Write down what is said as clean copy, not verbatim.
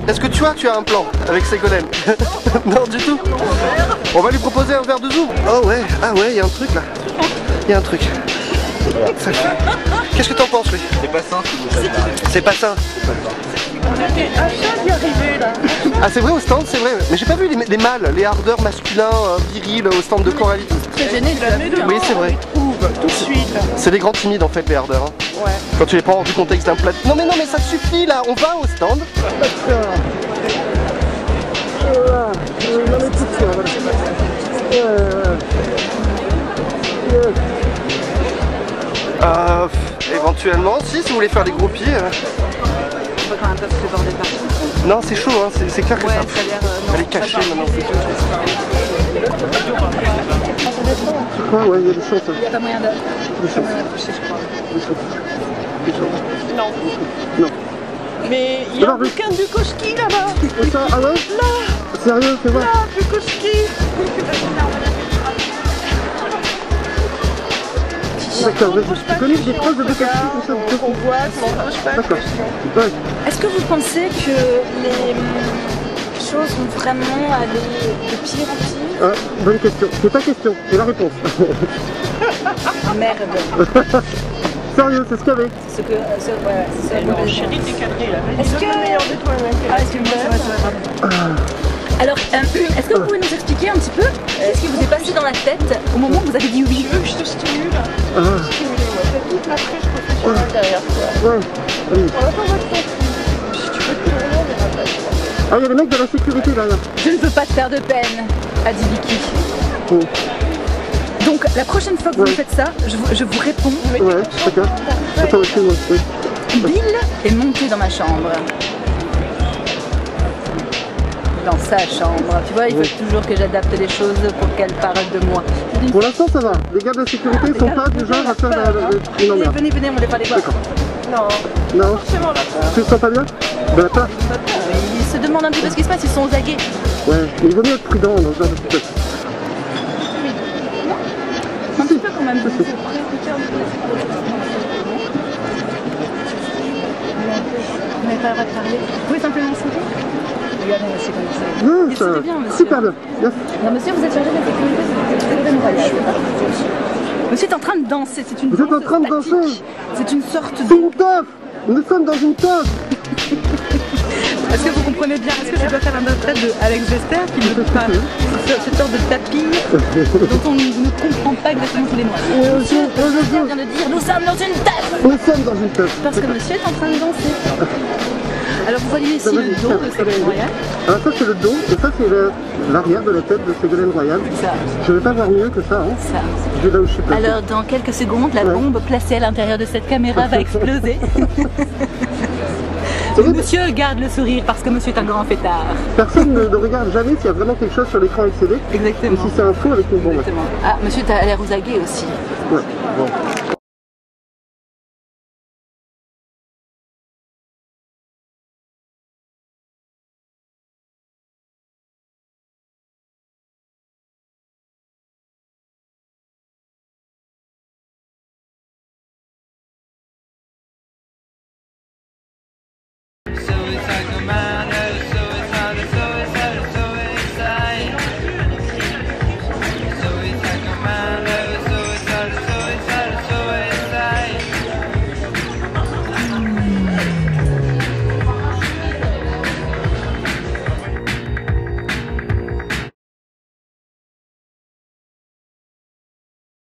Est-ce que tu as un plan avec Ségolène? Non, du tout. On va lui proposer un verre de zoom. Oh ouais, ah ouais, il y a un truc là. Il y a un truc. Qu'est-ce que t'en penses, lui? C'est pas sain. C'est pas ça. On était à ça d'y arriver là. Ah c'est vrai au stand, c'est vrai. Mais j'ai pas vu les mâles, les hardeurs masculins, virils au stand de Coralie. Très gêné de l'amener devant. Oui, c'est vrai. Tout de suite. C'est des grands timides en fait, les hardeurs. Hein. Ouais. Quand tu les prends hors du contexte d'un plat. Non mais ça suffit là, on va au stand. Éventuellement, si vous voulez faire des groupies. On va quand même pas se déborder partout. Non, c'est chaud, hein. C'est clair que Ouais, ça. ça a l'air. Elle est cachée maintenant. Tu crois? Ouais, il y a des chances. Il n'y a pas moyen de. Des chances. Non. Non. Mais il y a un bouquin de Bukowski là-bas. Ça, ah ouais? Là. Sérieux, fais voir. Là, Bukowski. D'accord, tu connais des phrases de Bukowski comme ça? On voit, on bouge pas. D'accord. Ouais. Est-ce que vous pensez que les choses vont vraiment aller de pire en pire? Ah, bonne question. C'est ta question, c'est la réponse. Merde. Sérieux, c'est ce qu'il y avait. C'est ce que. Ouais, c'est ça. Chérie, t'es cadré là. Est-ce que. Ah, excuse-moi. Alors, est-ce que vous pouvez nous expliquer un petit peu ce qui vous est passé dans la tête au moment où vous avez dit oui? Tu veux que je te stimule? Ah. Stimuler, ouais. T'as toute la fraîche professionnelle derrière toi. Ouais. Oui. On va pas voir ton film. Si tu veux te tourner, on verra pas. Ah, il y a les mecs de la sécurité derrière. Je ne veux pas te faire de peine, a dit Vicky. Oh. Donc, la prochaine fois que vous faites ça, je vous réponds. Ouais, d'accord. Attends, excuse-moi. Oui. Bill est monté dans ma chambre. Dans sa chambre. Tu vois, il faut toujours que j'adapte les choses pour qu'elle parle de moi. Pour l'instant, ça va. Les gars de la sécurité ne sont pas du genre à faire une emmerde. Venez, on les va les voir. D'accord. Non. Non. Forcément la peur. Tu te sens pas bien? Ben, la peur. Ils se demandent un petit peu ce qui se passe, ils sont aux aguets. Ouais, mais il vaut mieux être prudent dans ce genre de situation. Un petit peu quand même. Vous n'avez pas le droit de parler. Vous pouvez simplement sauter? Regardez, monsieur, comme ça. Non, Il ça sautait bien, monsieur. super bien. Yes. Non, monsieur, vous êtes chargé de la sécurité, c'est Ségolène Royal. Monsieur est en train de danser, c'est une Vous êtes en danse train de statique. danser? C'est une sorte C'est de... une teuf. Nous sommes dans une teuf. Est-ce que vous comprenez bien? Est-ce que je dois faire un portrait de Alex Vester qui ne peut pas... Cette sorte de tapis dont on ne comprend pas exactement tous les mots. Monsieur vient de dire, nous sommes dans une teuf. Nous sommes dans une teuf. Parce que monsieur est en train de danser. Alors vous voyez ici le dos de Ségolène Royal. Alors ça c'est le dos et ça c'est l'arrière de la tête de Ségolène Royal. Ça. Je vais pas voir mieux que ça. Hein. Ça. Je vais là où je suis placé. Alors dans quelques secondes, la bombe placée à l'intérieur de cette caméra va exploser. Monsieur garde le sourire parce que monsieur est un grand fêtard. Personne ne regarde jamais s'il y a vraiment quelque chose sur l'écran LCD. Exactement. Et si c'est un faux avec une bombe. Exactement. Ah, monsieur, t'as l'air aux aguets aussi. Ouais. Bon.